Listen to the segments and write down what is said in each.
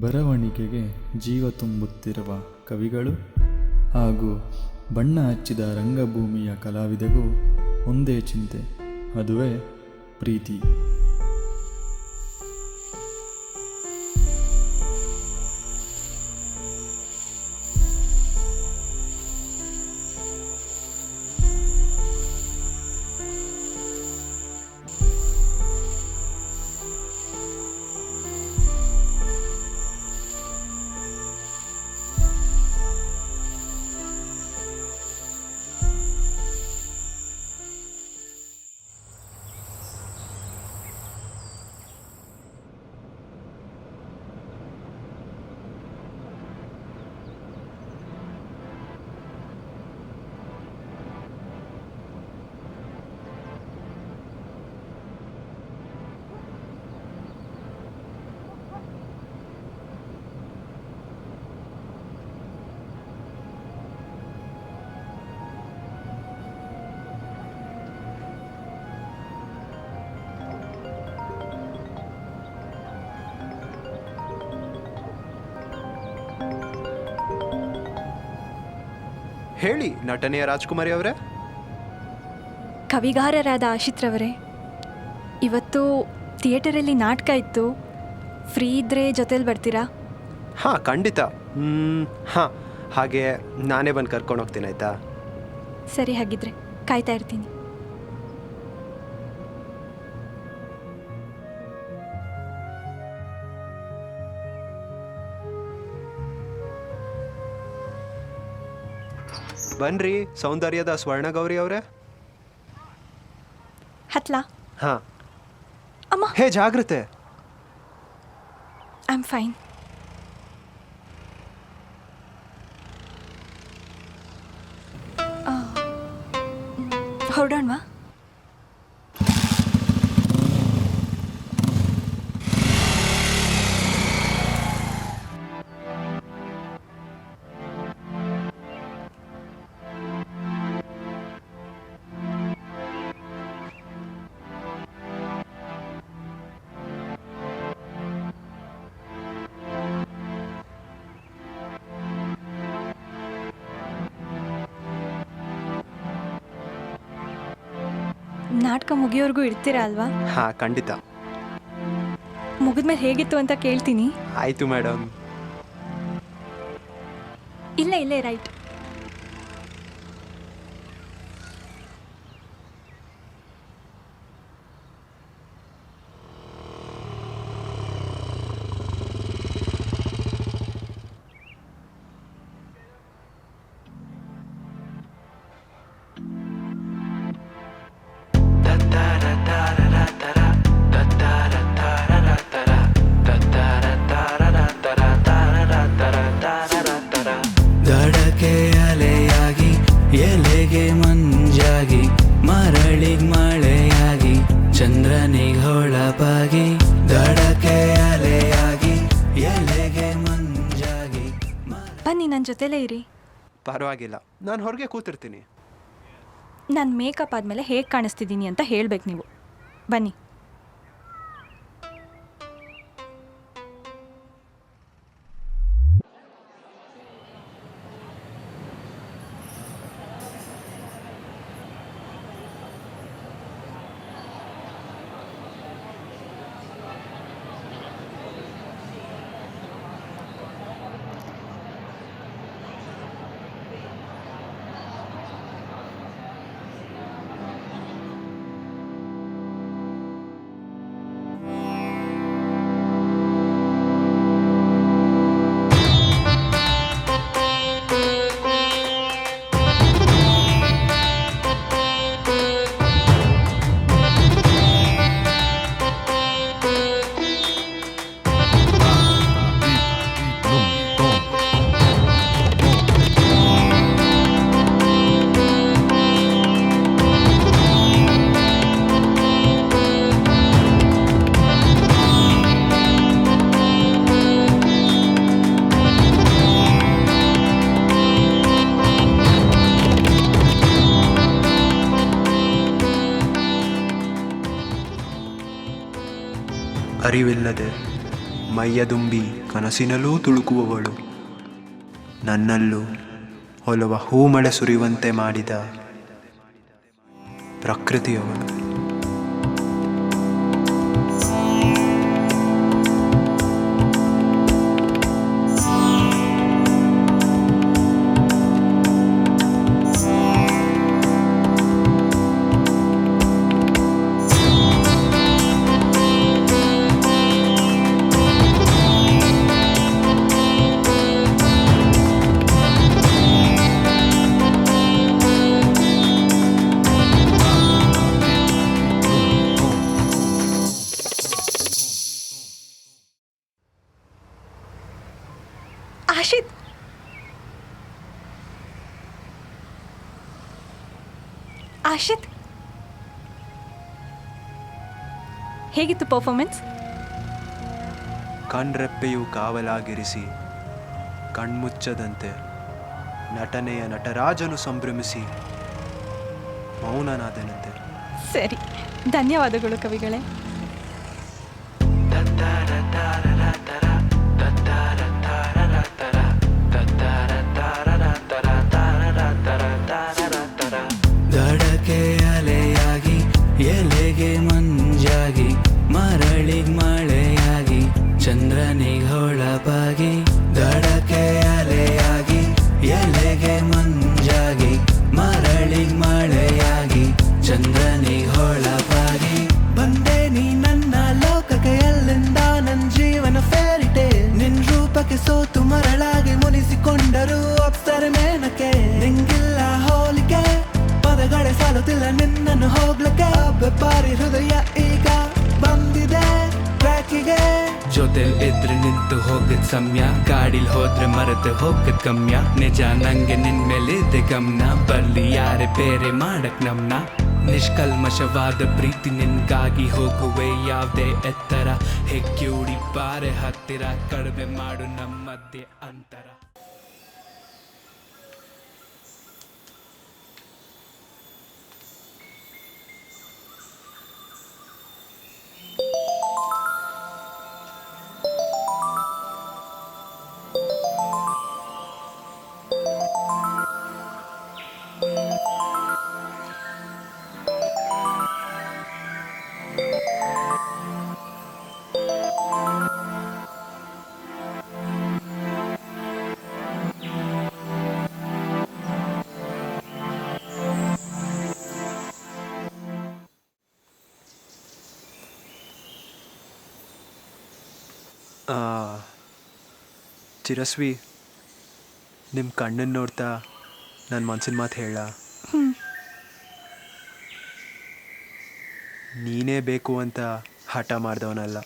ಬರವಣಿಗೆಗೆ ಜೀವ ತುಂಬುತ್ತಿರುವ ಕವಿಗಳು ಹಾಗೂ ಬಣ್ಣ ಹಚ್ಚಿದ ರಂಗಭೂಮಿಯ ಕಲಾವಿದೆಗೂ ಒಂದೇ ಚಿಂತೆ, ಅದುವೇ ಪ್ರೀತಿ. ಹೇಳಿ ನಟನೆಯ ರಾಜ್ಕುಮಾರಿ ಅವರೇ. ಕವಿಗಾರರಾದ ಆಶಿತ್ರವರೇ, ಇವತ್ತು ಥಿಯೇಟರಲ್ಲಿ ನಾಟಕ ಇತ್ತು, ಫ್ರೀ ಇದ್ದರೆ ಜೊತೇಲಿ ಬರ್ತೀರಾ? ಹಾಂ, ಖಂಡಿತ. ಹಾಂ, ಹಾಗೆ ನಾನೇ ಬಂದು ಕರ್ಕೊಂಡು ಹೋಗ್ತೀನಿ, ಆಯಿತಾ? ಸರಿ, ಹಾಗಿದ್ರೆ ಕಾಯ್ತಾ ಇರ್ತೀನಿ. ಬನ್ರಿ ಸೌಂದರ್ಯದ ಸ್ವರ್ಣಗೌರಿ ಅವರೇ. ಹತ್ಲಾ? ಹಾಂ. ಅಮ್ಮ, ಹೇ, ಜಾಗ್ರತೆ. I am fine. ಹೊರಡೋಣವಾ? ನಾಟಕ ಮುಗಿಯೋರ್ಗೂ ಇರ್ತೀರಾ ಅಲ್ವಾ? ಹಾಂ, ಖಂಡಿತ. ಮುಗಿದ್ಮೇಲೆ ಹೇಗಿತ್ತು ಅಂತ ಕೇಳ್ತೀನಿ. ಆಯಿತು ಮೇಡಮ್. ಇಲ್ಲೇ ರೈಟ್. ದಡಕೆ ಅಲೆಯಾಗಿ ಎಲೆಗೆ ಮಂಜಾಗಿ ಮರಳಿಗ್ ಮಳೆಯಾಗಿ ಚಂದ್ರನಿಗ್ ಹೊಳಪಾಗಿ ದಡಕೆ ಅಲೆಯಾಗಿ ಎಲೆಗೆ ಮಂಜಾಗಿ. ಬನ್ನಿ, ನನ್ನ ಜೊತೆಲೇ ಇರಿ. ಪರವಾಗಿಲ್ಲ, ನಾನು ಹೊರಗೆ ಕೂತಿರ್ತೀನಿ. ನಾನು ಮೇಕಪ್ ಆದಮೇಲೆ ಹೇಗೆ ಕಾಣಿಸ್ತಿದ್ದೀನಿ ಅಂತ ಹೇಳ್ಬೇಕು ನೀವು. ಬನ್ನಿ. ಅರಿವಿಲ್ಲದೆ ಮೈಯದುಂಬಿ ಕನಸಿನಲ್ಲೂ ತುಳುಕುವವಳು, ನನ್ನಲ್ಲೂ ಒಲವ ಹೂಮಳೆ ಸುರಿಯುವಂತೆ ಮಾಡಿದ ಪ್ರಕೃತಿಯವಳು. ಆಶಿತ್, ಆಶಿತ್, ಹೇಗಿತ್ತು ಪರ್ಫಾರ್ಮೆನ್ಸ್? ಕಣ್ರೆಪ್ಪೆಯು ಕಾವಲಾಗಿರಿಸಿ ಕಣ್ಮುಚ್ಚದಂತೆ ನಟನೆಯ ನಟರಾಜನು ಸಂಭ್ರಮಿಸಿ ಮೌನನಾದನಂತೆ. ಸರಿ, ಧನ್ಯವಾದಗಳು ಕವಿಗಳೇ. ದಡಕೆ ಅಲೆಯಾಗಿ ಎಲೆಗೆ ಮಂಜಾಗಿ ಮರಳಿಗ್ ಮಳೆಯಾಗಿ ಚಂದ್ರನಿಗ್ ಹೊಳಪಾಗಿ. ದಡಕೆ ಅಲೆಯಾಗಿ ಎಲೆಗೆ ಮಂಜಾಗಿ ಮರಳಿಗ್ ಮಳೆಯಾಗಿ ಚಂದ್ರನಿಗ್ ಹೊಳಪಾಗಿ. ಬಂದೆ ನೀ ನನ್ನ ಲೋಕಕ್ಕೆ, ಎಲ್ಲಿಂದ ನನ್ ಜೀವನ ಫೇರಿಟೇ. ನಿನ್ ರೂಪಕ್ಕೆ ಸೋತು ಮರಳಾಗಿ ಮುನಿಸಿಕೊಂಡರು ಅಪ್ಸರೆ ಮೇನಕೆ. ನಿಂಗಿಲ್ಲ ಹೋಲಿಕೆ, ಪದಗಳೇ ಸಾಲುತ್ತಿಲ್ಲ ನಿನ್ನನ್ನು ಹೋಗ್ಲಿಕ್ಕೆ. ಬೆಪ್ಪಾರಿ ಹೃದಯ ಈಗ ಬಂದಿದೆ ಟ್ರ್ಯಾಕಿಗೆ. ಜೊತೆಲ್ ಇದ್ರೆ ನಿಂತು ಹೋಗದ್ ಸಮಯ, ಗಾಡಿಲ್ ಹೋದ್ರೆ ಮರೆತು ಹೋಗದ್ ಗಮ್ಯ. ನಿಜ ನಂಗೆ ನಿನ್ ಮೇಲಿದೆ ಗಮನ, ಬರ್ಲಿ ಯಾರೇ ಬೇರೆ ಮಾಡಕ್ ನಮ್ನ. ನಿಷ್ಕಲ್ಮಶವಾದ ಪ್ರೀತಿ ನಿನ್ಗಾಗಿ ಹೋಗುವೆ ಯಾವ್ದೇ ಎತ್ತರ. ಹೆಗ್ಯೂಡಿ ಬಾರೆ ಹತ್ತಿರ, ಕಡಿಮೆ ಮಾಡು ನಮ್ಮಧ್ಯೆ ಅಂತರ. ಚಿರಸ್ವಿ, ನಿಮ್ಮ ಕಣ್ಣನ್ನು ನೋಡ್ತಾ ನನ್ನ ಮನಸ್ಸಿನ ಮಾತು ಹೇಳ. ನೀನೇ ಬೇಕು ಅಂತ ಹಠ ಮಾಡಿದವನಲ್ಲ,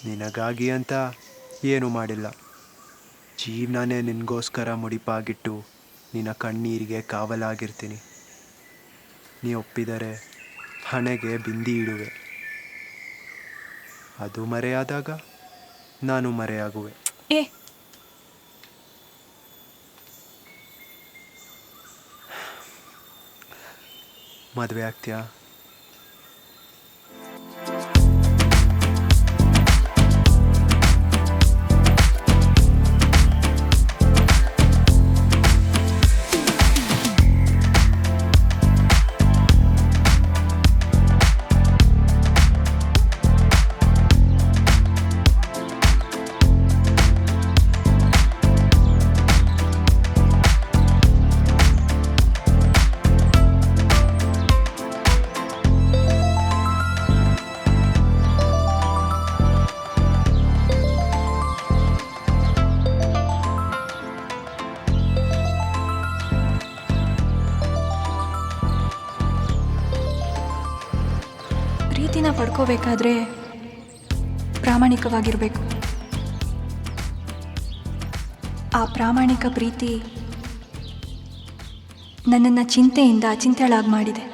ನಿನಗಾಗಿ ಅಂತ ಏನೂ ಮಾಡಿಲ್ಲ. ಜೀವನನೇ ನಿನಗೋಸ್ಕರ ಮುಡಿಪಾಗಿಟ್ಟು ನಿನ್ನ ಕಣ್ಣೀರಿಗೆ ಕಾವಲಾಗಿರ್ತೀನಿ. ನೀ ಒಪ್ಪಿದರೆ ಹಣೆಗೆ ಬಿಂದಿ ಇಡುವೆ, ಅದು ಮರೆಯಾದಾಗ ನಾನು ಮರೆಯಾಗುವೆ. ಮದುವೆ ಆಗ್ತೀಯಾ? ಪ್ರೀತಿನ ಪಡ್ಕೋಬೇಕಾದ್ರೆ ಪ್ರಾಮಾಣಿಕವಾಗಿರಬೇಕು. ಆ ಪ್ರಾಮಾಣಿಕ ಪ್ರೀತಿ ನನ್ನನ್ನು ಚಿಂತೆಯಿಂದ ಅಚಿಂತ್ಯಳಾಗಿ ಮಾಡಿದೆ.